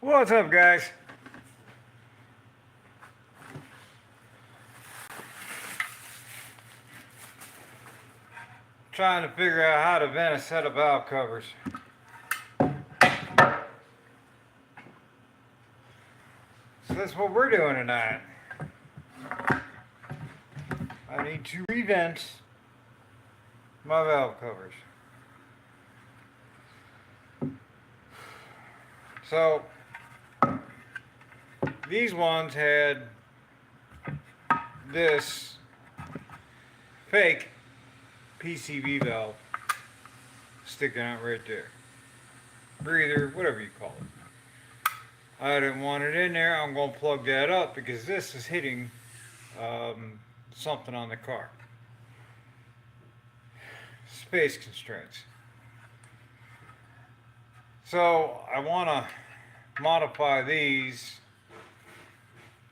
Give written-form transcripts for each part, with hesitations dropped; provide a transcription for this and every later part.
What's up, guys? Trying to figure out how to vent a set of valve covers. So that's what we're doing tonight. I need to revent my valve covers. So these ones had this fake PCV valve sticking out right there. Breather, whatever you call it. I didn't want it in there. I'm going to plug that up because this is hitting something on the car. Space constraints. So I want to modify these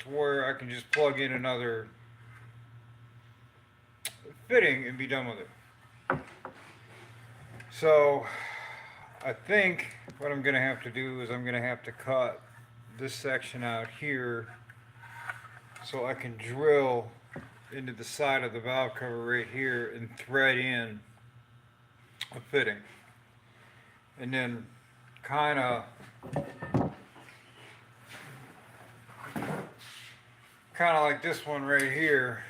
to where I can just plug in another fitting and be done with it. So I think what I'm going to have to do is I'm going to have to cut this section out here so I can drill into the side of the valve cover right here and thread in a fitting. And then kind of like this one right here,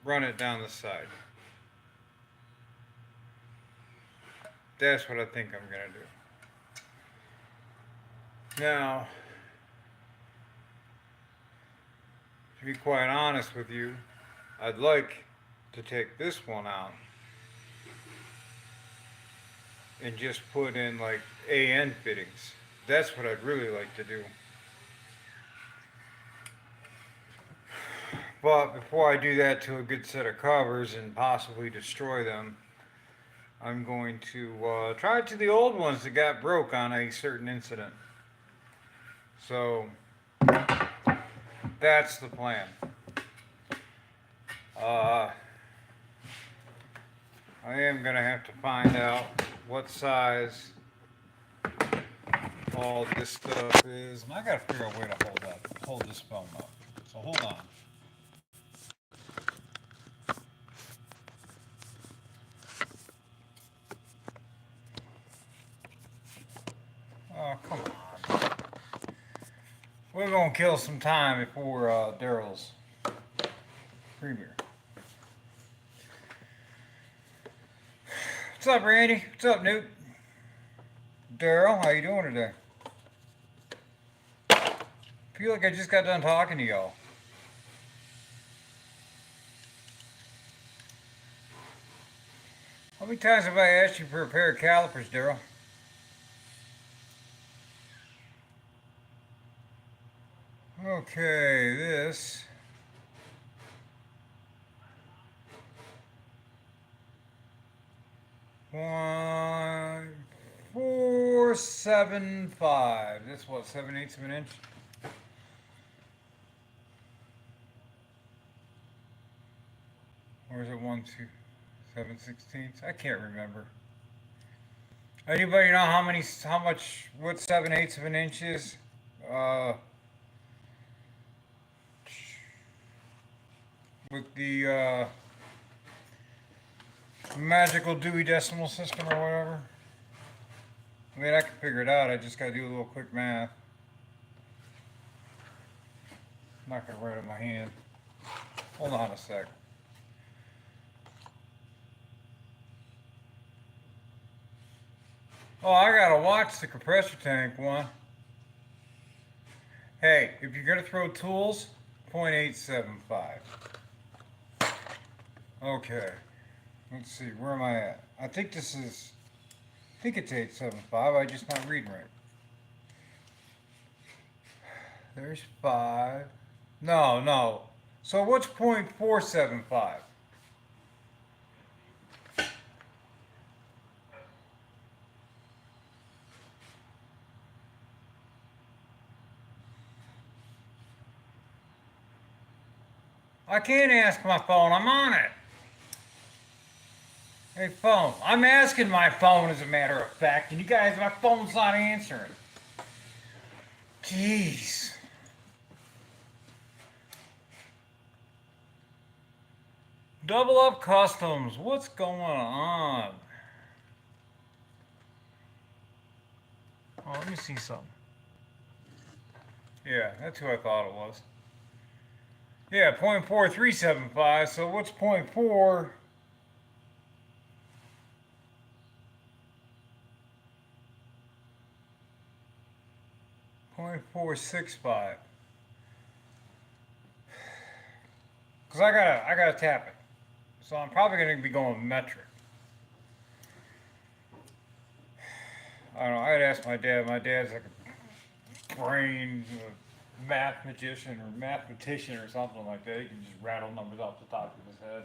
run it down the side. That's what I think I'm going to do. Now, to be quite honest with you, I'd like to take this one out and just put in like AN fittings. That's what I'd really like to do. But before I do that to a good set of covers and possibly destroy them, I'm going to try it to the old ones that got broke on a certain incident. So that's the plan. I am going to have to find out what size all this stuff is. And I got to figure out a way to hold this phone up. So hold on. Oh, come on. We're going to kill some time before Daryl's premiere. What's up, Randy? What's up, Newt? Daryl, how you doing today? Feel like I just got done talking to y'all. How many times have I asked you for a pair of calipers, Daryl? Okay, this. One, 475. That's what, 7/8 of an inch? Or is it 1, 2, 7/16? I can't remember. Anybody know how much, what 7/8 of an inch is? With the magical Dewey Decimal System or whatever. I mean, I can figure it out. I just gotta do a little quick math. I'm not gonna write it in my hand. Hold on a sec. Oh, I gotta watch the compressor tank one. Hey, if you're gonna throw tools, 0.875. Okay. Let's see, where am I at? I think it's 875, I'm just not reading right. There's 5. No. So what's 0.475? I can't ask my phone, I'm on it. Hey, phone. I'm asking my phone, as a matter of fact, and you guys, my phone's not answering. Jeez. Double Up Customs, what's going on? Oh, let me see something. Yeah, that's who I thought it was. Yeah, 0.4375, so what's 0.4? 0.465. Because I gotta tap it. So I'm probably gonna be going metric. I don't know, I'd ask my dad. My dad's like a brain mathematician or mathematician or something like that. He can just rattle numbers off the top of his head.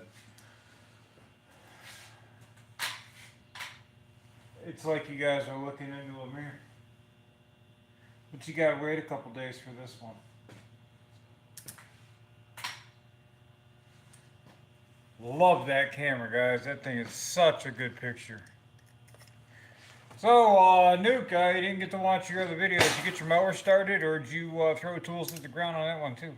It's like you guys are looking into a mirror. But you gotta wait a couple days for this one. Love that camera, guys. That thing is such a good picture. So, Nuke, you didn't get to watch your other video. Did you get your mower started, or did you throw tools at the ground on that one too?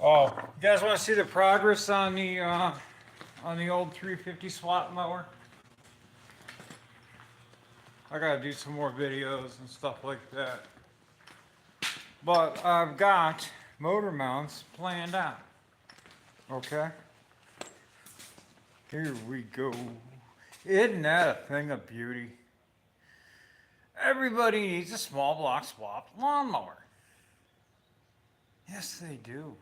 Oh, you guys want to see the progress on the old 350 SWAT mower? I gotta do some more videos and stuff like that. But I've got motor mounts planned out. Okay? Here we go. Isn't that a thing of beauty? Everybody needs a small block swap lawnmower. Yes, they do.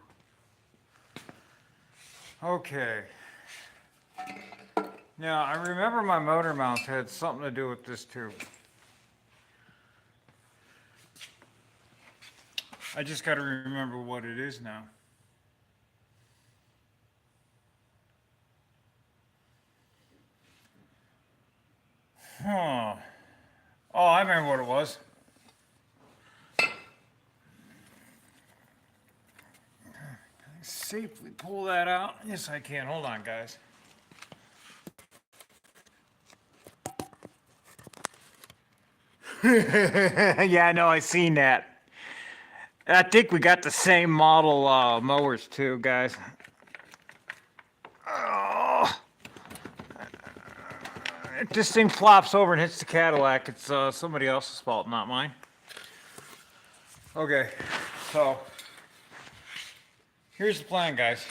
Okay. Now, I remember my motor mounts had something to do with this too. I just got to remember what it is now. Huh. Oh, I remember what it was. Safely pull that out. Yes, I can. Hold on, guys. Yeah, I know. I seen that. I think we got the same model mowers too, guys. Oh. If this thing flops over and hits the Cadillac, it's somebody else's fault, not mine. Okay, so here's the plan, guys.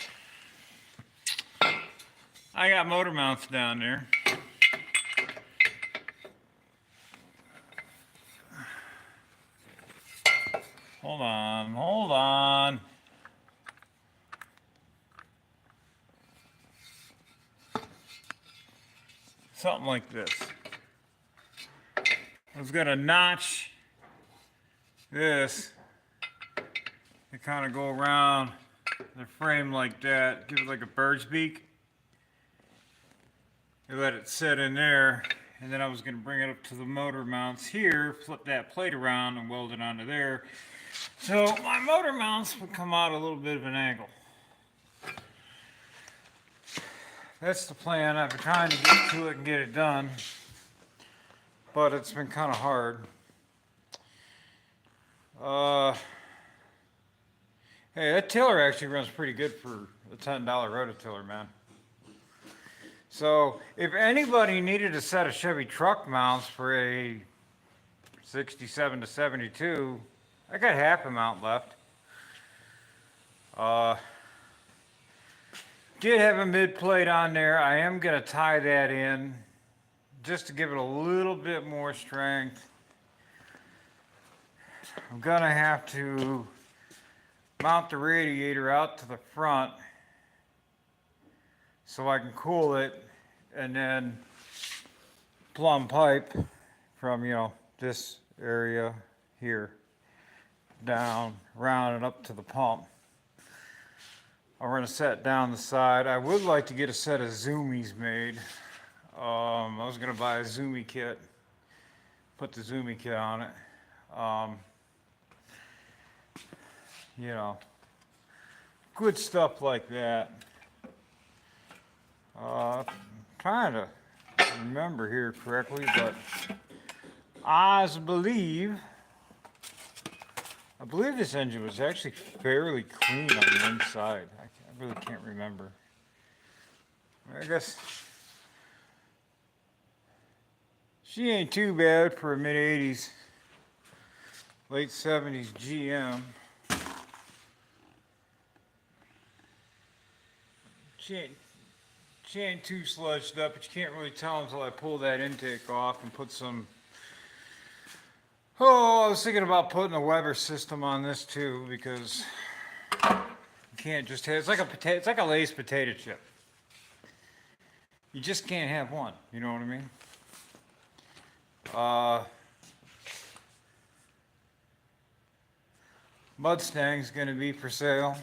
I got motor mounts down there. Hold on, hold on. Something like this. I was gonna notch this to kind of go around the frame like that, give it like a bird's beak. You let it sit in there, and then I was gonna bring it up to the motor mounts here, flip that plate around and weld it onto there. So my motor mounts would come out a little bit of an angle. That's the plan. I've been trying to get to it and get it done, but it's been kind of hard. Hey, that tiller actually runs pretty good for a $10 rototiller, man. So if anybody needed a set of Chevy truck mounts for a 67 to 72, I got half a mount left. Did have a mid plate on there. I am gonna tie that in just to give it a little bit more strength. I'm gonna have to mount the radiator out to the front so I can cool it, and then plumb pipe from, you know, this area here down, round and up to the pump. I'm gonna set down the side. I would like to get a set of zoomies made. I was gonna buy a zoomie kit, put the zoomie kit on it. you know, good stuff like that. I'm trying to remember here correctly, but I believe this engine was actually fairly clean on the inside. I really can't remember. I guess she ain't too bad for a mid-80s, late 70s GM. She ain't too sludged up, but you can't really tell until I pull that intake off and put some. Oh, I was thinking about putting a Weber system on this too, because you can't just have, it's like a Lay's potato chip. You just can't have one, you know what I mean? Mustang's gonna be for sale.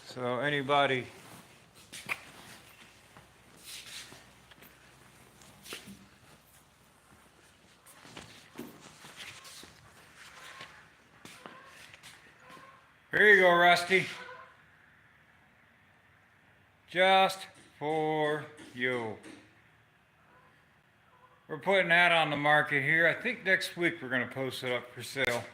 So anybody here you go, Rusty. Just for you. We're putting that on the market here. I think next week we're going to post it up for sale.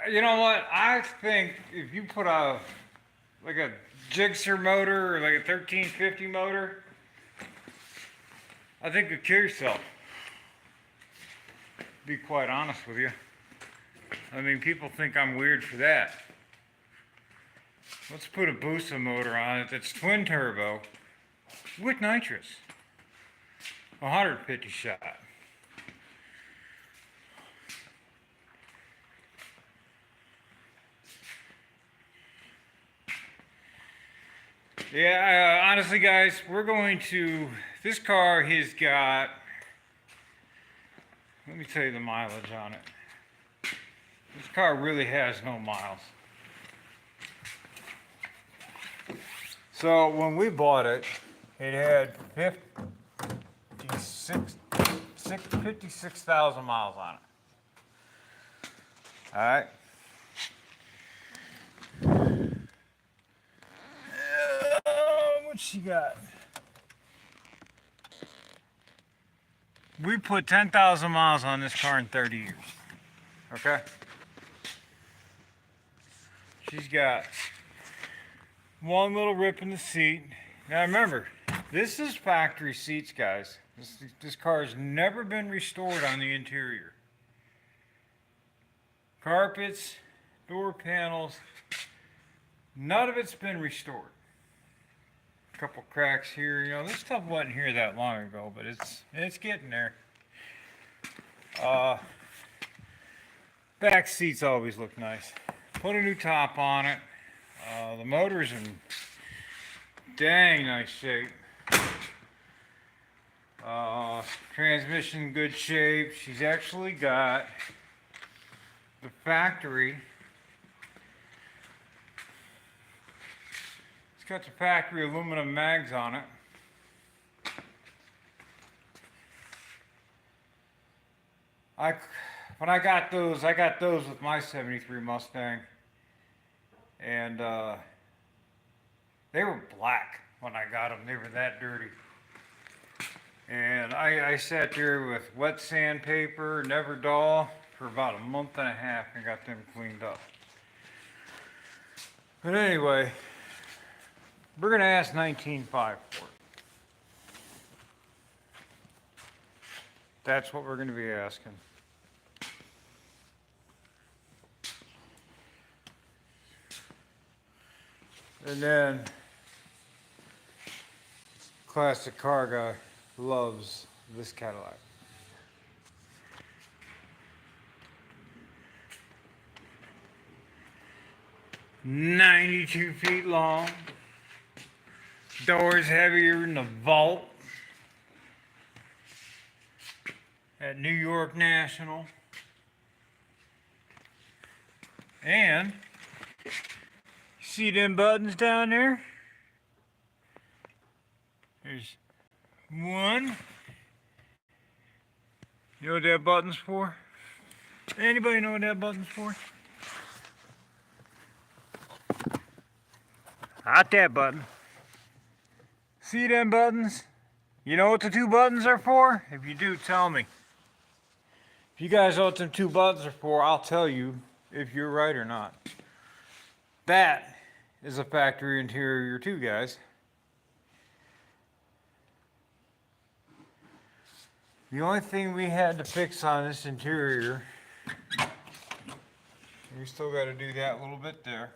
You know what? I think if you put a Gixxer motor or like a 1350 motor, I think you'd kill yourself. To be quite honest with you. I mean, people think I'm weird for that. Let's put a Busa motor on it that's twin turbo with nitrous. 150 shot. Yeah, honestly, guys, this car has got, let me tell you the mileage on it. This car really has no miles. So when we bought it, it had 56,000 miles on it. All right. What she got? We put 10,000 miles on this car in 30 years. Okay? She's got one little rip in the seat. Now remember, this is factory seats, guys. This car has never been restored on the interior. Carpets, door panels, none of it's been restored. A couple cracks here, you know, this stuff wasn't here that long ago, but it's getting there. Back seats always look nice. Put a new top on it. The motor's in dang nice shape. Transmission in good shape. She's actually got the factory. It's got the factory aluminum mags on it. When I got those with my '73 Mustang, and they were black when I got them. They were that dirty. And I sat there with wet sandpaper, never dull, for about a month and a half and got them cleaned up. But anyway, we're going to ask $19,500 for it. That's what we're going to be asking. And then, classic car guy loves this Cadillac. "92 feet long, doors heavier than the vault at New York National, and See them buttons down there? There's one. You know what that button's for? Anybody know what that button's for? Not that button. See them buttons? You know what the two buttons are for? If you do, tell me. If you guys know what them two buttons are for, I'll tell you if you're right or not. That is a factory interior too, guys. The only thing we had to fix on this interior, we still got to do that a little bit there.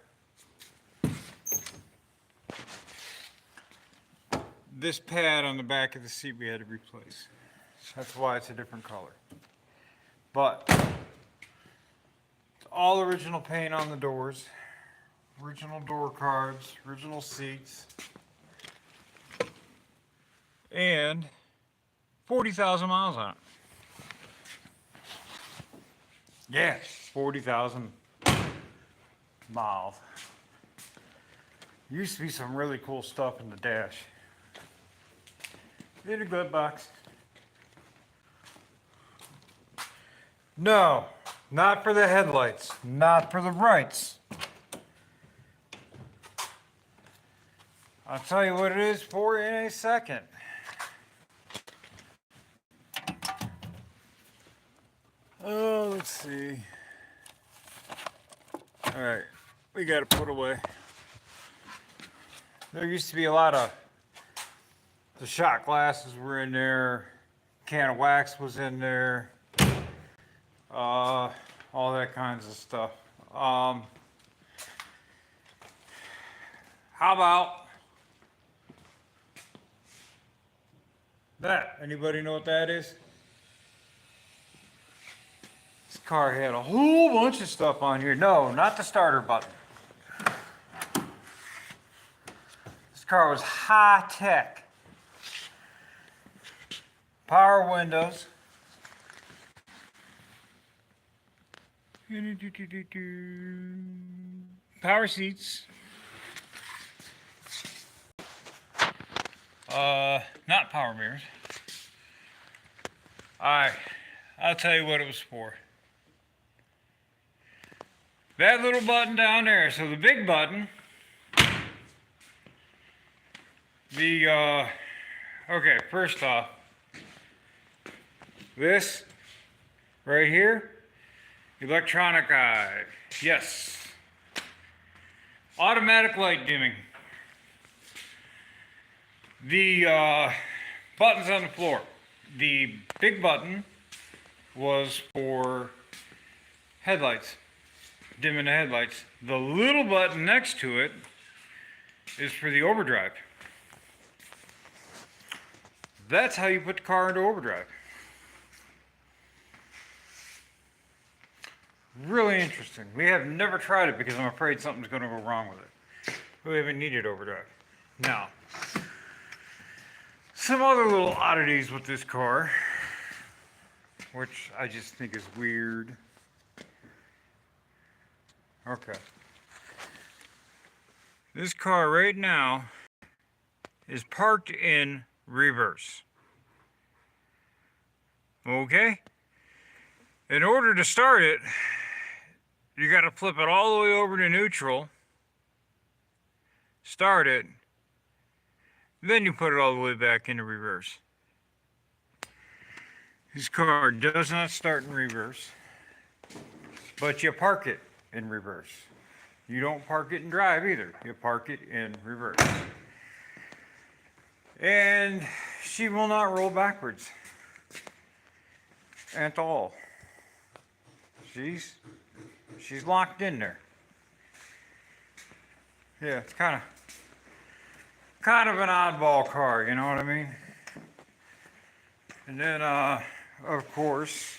This pad on the back of the seat we had to replace. That's why it's a different color. But it's all original paint on the doors, original door cards, original seats, and 40,000 miles on it. Yeah, 40,000 miles. Used to be some really cool stuff in the dash. Did a good box. No, not for the headlights, not for the brights. I'll tell you what it is for in a second. Oh, let's see. All right, we got to put away. There used to be a lot of the shot glasses were in there, can of wax was in there, all that kinds of stuff. How about that? Anybody know what that is? This car had a whole bunch of stuff on here. No, not the starter button. This car was high tech. Power windows. Power seats. Not power mirrors. Alright, I'll tell you what it was for. That little button down there, so the big button, okay, first off, this right here, electronic eye, yes. Automatic light dimming. The buttons on the floor. The big button was for headlights, dimming the headlights. The little button next to it is for the overdrive. That's how you put the car into overdrive. Really interesting. We have never tried it because I'm afraid something's going to go wrong with it. We haven't needed overdrive. Now, some other little oddities with this car, which I just think is weird. Okay. This car right now is parked in reverse. Okay? In order to start it, you got to flip it all the way over to neutral, start it, then you put it all the way back into reverse. This car does not start in reverse, but you park it in reverse. You don't park it in drive either. You park it in reverse. And she will not roll backwards at all. She's locked in there. Yeah, it's kind of an oddball car, you know what I mean? And then, of course,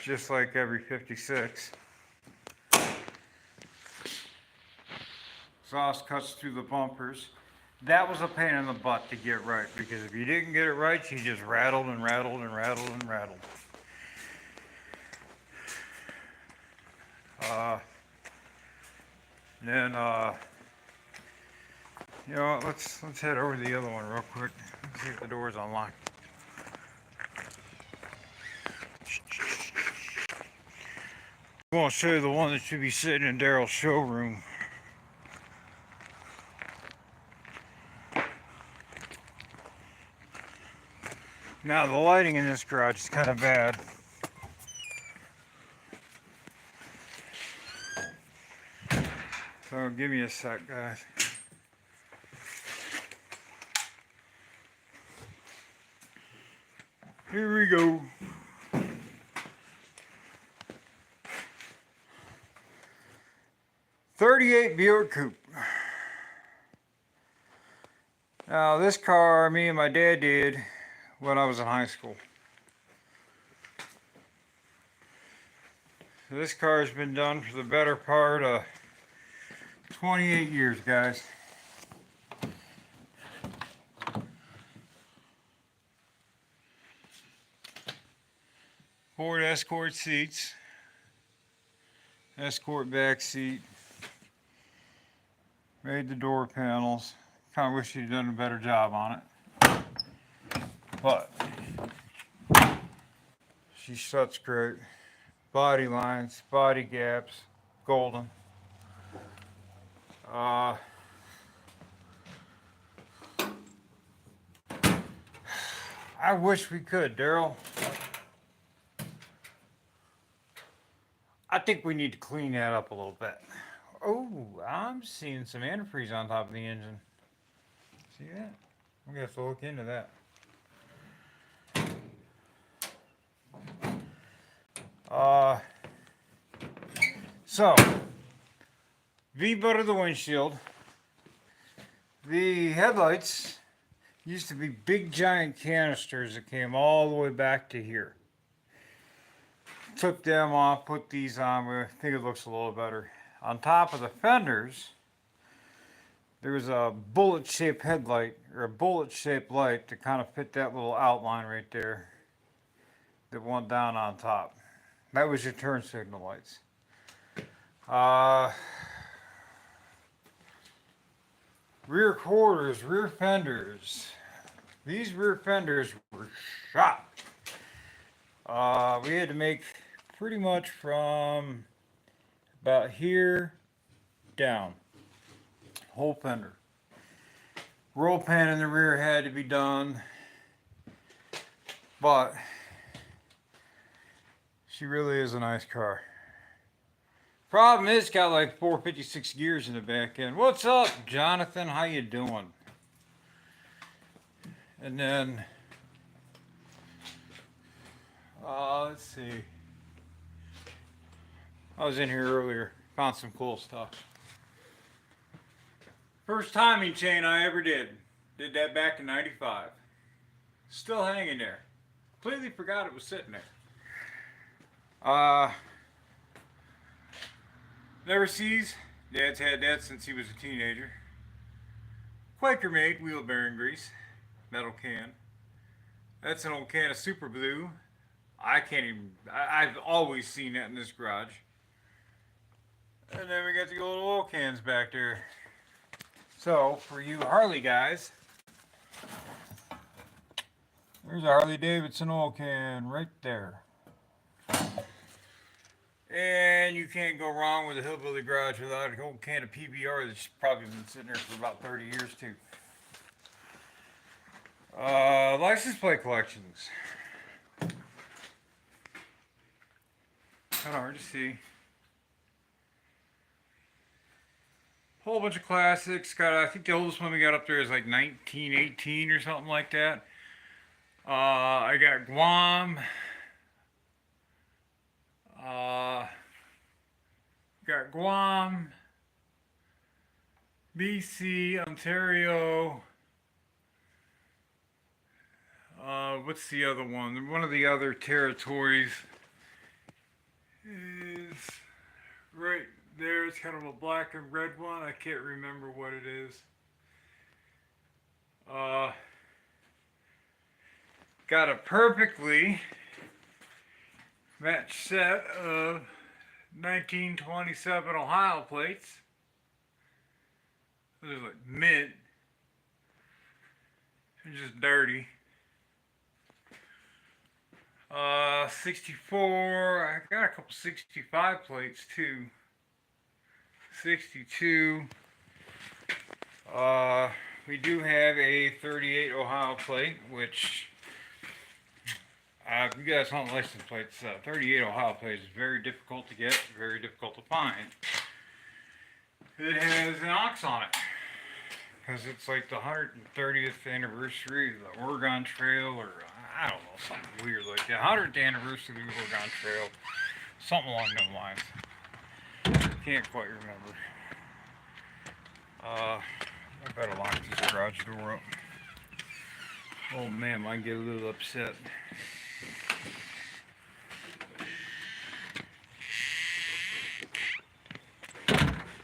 just like every 56, exhaust cuts through the bumpers. That was a pain in the butt to get right, because if you didn't get it right, you just rattled and rattled and rattled and rattled. Then, you know, let's head over to the other one real quick. Let's see if the door's unlocked. I want to show you the one that should be sitting in Daryl's showroom. Now the lighting in this garage is kind of bad. So give me a sec, guys. Here we go. '38 Buick Coupe. Now this car, me and my dad did when I was in high school. So this car's been done for the better part of 28 years, guys. Ford Escort seats, Escort back seat, made the door panels. Kind of wish he'd done a better job on it, but she shuts great. Body lines, body gaps, golden. I wish we could, Daryl. I think we need to clean that up a little bit. Oh, I'm seeing some antifreeze on top of the engine. See that? I'm gonna have to look into that. So V-butt of the windshield. The headlights used to be big giant canisters that came all the way back to here. Took them off, put these on. I think it looks a little better. On top of the fenders, there's a bullet-shaped headlight, or a bullet-shaped light to kind of fit that little outline right there that went down on top. That was your turn signal lights. Rear quarters, rear fenders. These rear fenders were shot. We had to make pretty much from about here down. Whole fender. Roll pan in the rear had to be done. But she really is a nice car. Problem is, it's got like 456 gears in the back end. What's up, Jonathan? How you doing? And then, let's see. I was in here earlier, found some cool stuff. First timing chain I ever did. Did that back in '95. Still hanging there. Completely forgot it was sitting there. Never sees. Dad's had that since he was a teenager. Quaker made wheel bearing grease. Metal can. That's an old can of Super Blue. I can't even, I've always seen that in this garage. And then we got the old oil cans back there. So, for you Harley guys, there's a Harley Davidson oil can right there. And you can't go wrong with a hillbilly garage without an old can of PBR that's probably been sitting there for about 30 years too. License plate collections. Kind of hard to see. Whole bunch of classics. I think the oldest one we got up there is like 1918 or something like that. I got Guam. Got Guam, BC, Ontario. What's the other one? One of the other territories is right there. It's kind of a black and red one. I can't remember what it is. Got a perfectly matched set of 1927 Ohio plates. Those are like mint. They're just dirty. 64. I got a couple 65 plates too. 62. We do have a 38 Ohio plate, which if you guys hunt license plates, 38 Ohio plates is very difficult to get, very difficult to find. It has an ox on it because it's like the 130th anniversary of the Oregon Trail, or I don't know, something weird like that. 100th anniversary of the Oregon Trail, something along those lines. Can't quite remember. I better lock this garage door up. Oh man, I might get a little upset.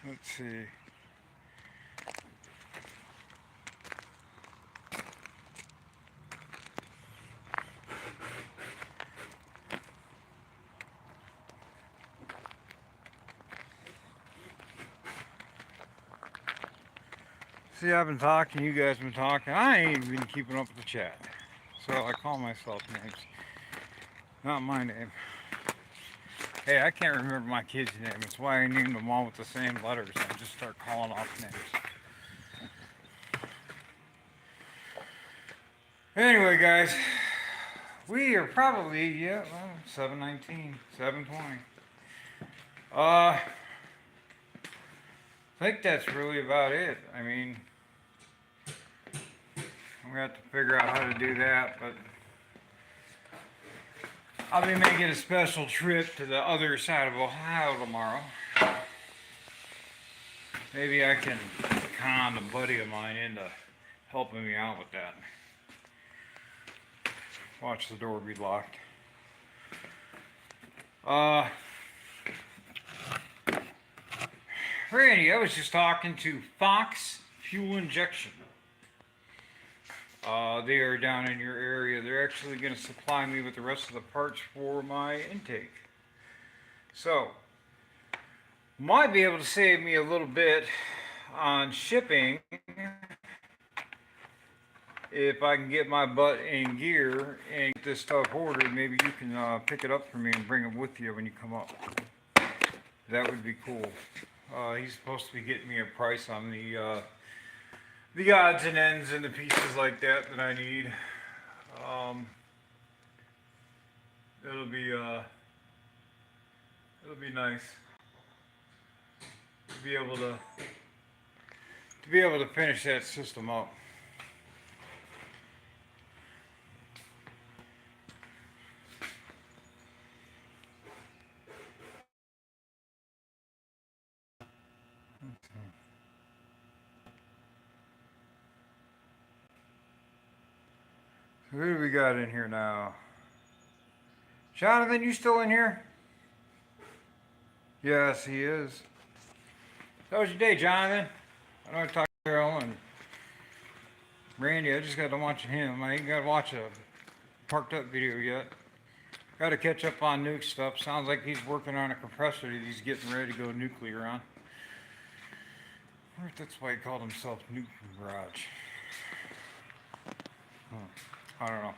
Let's see. See, I've been talking, you guys have been talking. I ain't been keeping up with the chat. So I call myself names. Not my name. Hey, I can't remember my kid's name. That's why I named them all with the same letters. I just start calling off names. Anyway, guys, we are probably, 7:19, 7:20. I think that's really about it. I mean, I'm gonna have to figure out how to do that, but I'll be making a special trip to the other side of Ohio tomorrow. Maybe I can con a buddy of mine into helping me out with that. Watch the door be locked. Randy, I was just talking to Fox Fuel Injection. They are down in your area. They're actually going to supply me with the rest of the parts for my intake. So, might be able to save me a little bit on shipping if I can get my butt in gear and get this stuff ordered. Maybe you can pick it up for me and bring it with you when you come up. That would be cool. He's supposed to be getting me a price on the odds and ends and the pieces like that I need. It'll be nice to be able to finish that system up. Who do we got in here now? Jonathan, you still in here? Yes, he is. How was your day, Jonathan? I know I talked to Carol and Randy. I just got to watch him. I ain't got to watch a parked up video yet. Got to catch up on nuke stuff. Sounds like he's working on a compressor that he's getting ready to go nuclear on. I wonder if that's why he called himself Nuke Garage. I don't know.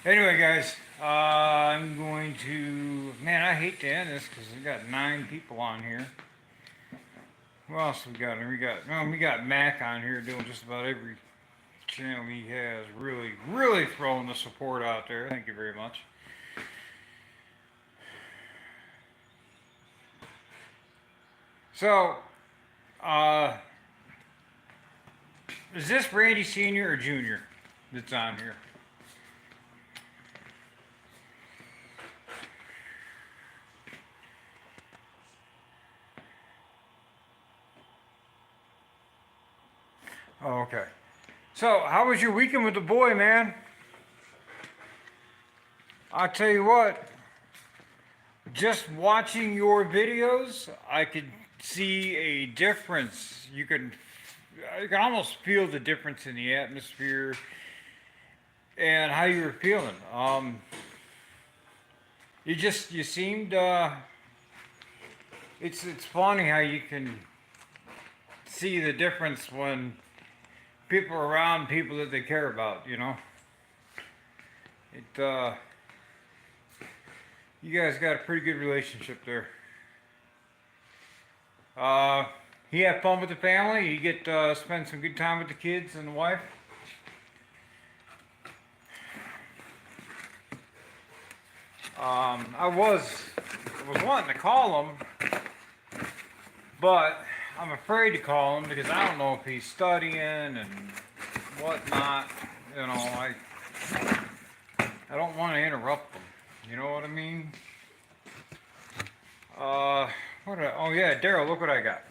Anyway, guys, I'm going to, man, I hate to end this because we got 9 people on here. Who else we got? We got Mac on here doing just about every channel he has. Really, really throwing the support out there. Thank you very much. So, is this Randy Sr. or Jr. that's on here? Oh, okay. So, how was your weekend with the boy, man? I'll tell you what, just watching your videos, I could see a difference. You can almost feel the difference in the atmosphere and how you were feeling. you seemed, it's funny how you can see the difference when people are around people that they care about, you know? It, you guys got a pretty good relationship there. Uh, you have fun with the family? You get, spend some good time with the kids and the wife? I was wanting to call him, but I'm afraid to call him because I don't know if he's studying and whatnot. You know, I don't want to interrupt him. You know what I mean? Oh yeah, Daryl, look what I got.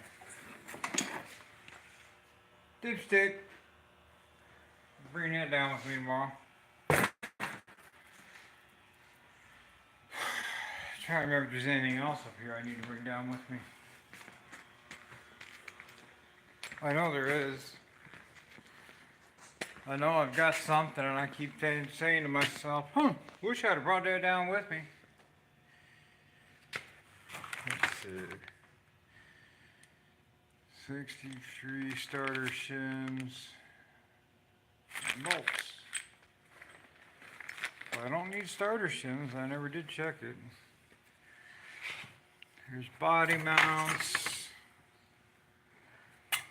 Dipstick. Bring that down with me tomorrow. Trying to remember if there's anything else up here I need to bring down with me. I know there is. I know I've got something, and I keep saying to myself, wish I'd have brought that down with me. Let's see. 63 starter shims. Bolts. I don't need starter shims. I never did check it. Here's body mounts.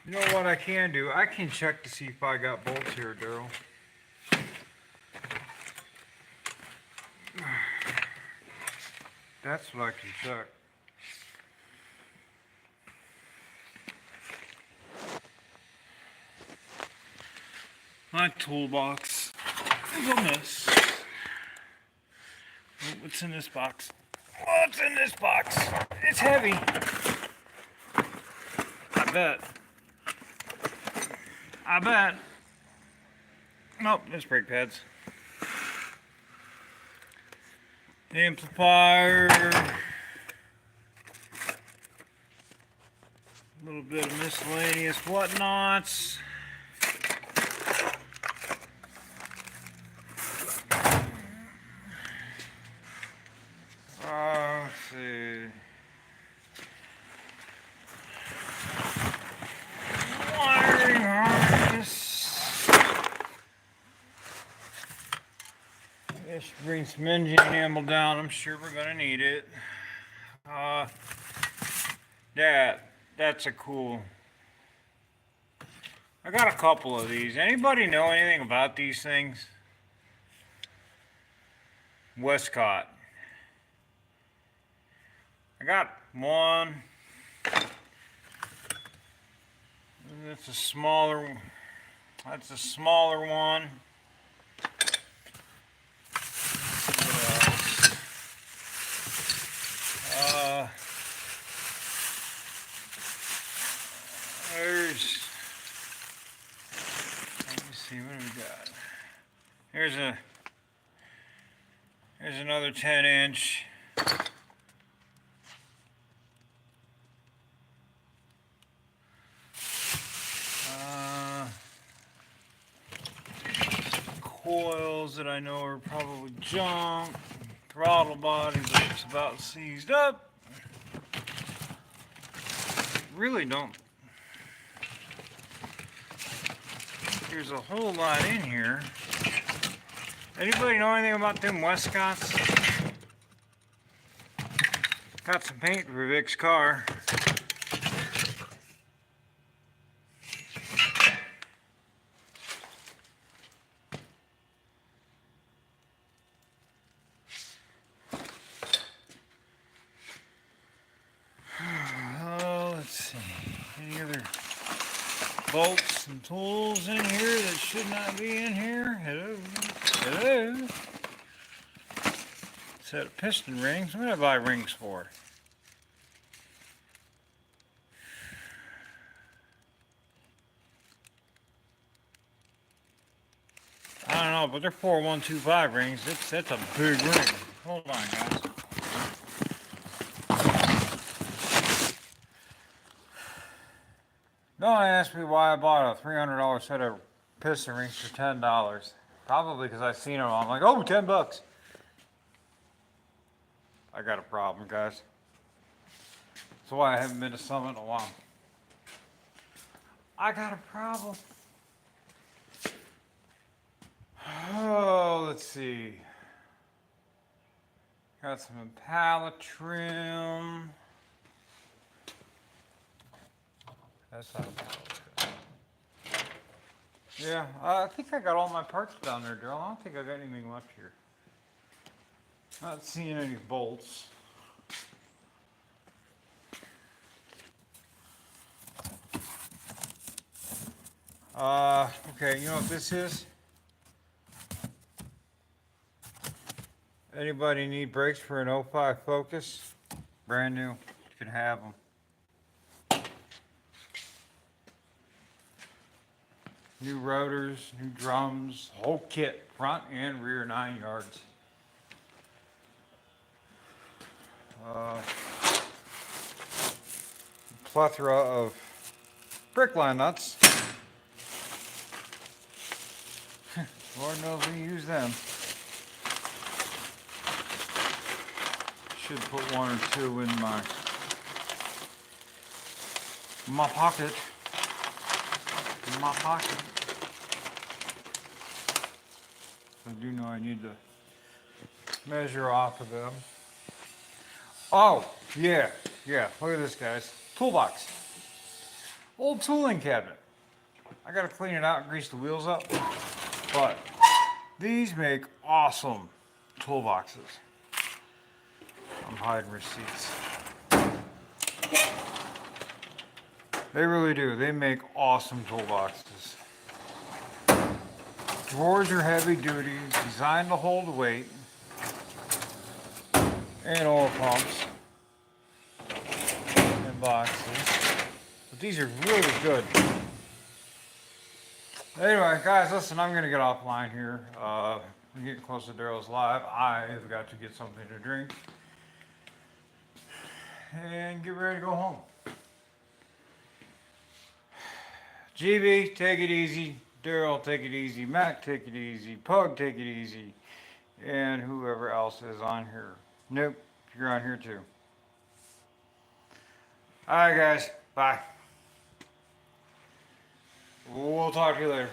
You know what I can do? I can check to see if I got bolts here, Daryl. That's what I can check. My toolbox is a mess. What's in this box? What's in this box? It's heavy. I bet. Nope, there's brake pads. Amplifier. A little bit of miscellaneous whatnots. Let's see. Wiring harness. This bring some engine ammo down. I'm sure we're gonna need it. That's a cool. I got a couple of these. Anybody know anything about these things? Westcott. I got one. That's a smaller one. Let me see, what do we got? Here's another 10-inch. Coils that I know are probably junk. Throttle body that's about seized up. Really don't. There's a whole lot in here. Anybody know anything about them Westcotts? Got some paint for Vic's car. Bolts and tools in here that should not be in here. Hello. Set of piston rings. What did I buy rings for? I don't know, but they're 4125 rings. That's a big ring. Hold on, guys. Don't ask me why I bought a $300 set of piston rings for $10. Probably because I seen them. I'm like, oh, $10. I got a problem, guys. That's why I haven't been to Summit in a while. I got a problem. Oh, let's see. Got some Impala trim. That's not Impala. Yeah, I think I got all my parts down there, Daryl. I don't think I got anything left here. Not seeing any bolts. Okay, you know what this is? Anybody need brakes for an 05 Focus? Brand new. You can have them. New rotors, new drums, whole kit, front and rear 9 yards. Plethora of brickline nuts. Lord knows we use them. Should put one or two in my pocket. In my pocket. I do know I need to measure off of them. Oh, yeah. Look at this, guys. Toolbox. Old tooling cabinet. I gotta clean it out and grease the wheels up. But these make awesome toolboxes. I'm hiding receipts. They really do. They make awesome toolboxes. Drawers are heavy duty, designed to hold weight. And oil pumps. And boxes. But these are really good. Anyway, guys, listen, I'm going to get offline here. We're getting close to Daryl's Live. I have got to get something to drink. And get ready to go home. GB, take it easy. Daryl, take it easy. Mac, take it easy. Pug, take it easy. And whoever else is on here. Nope, you're on here too. Alright, guys. Bye. We'll talk to you later.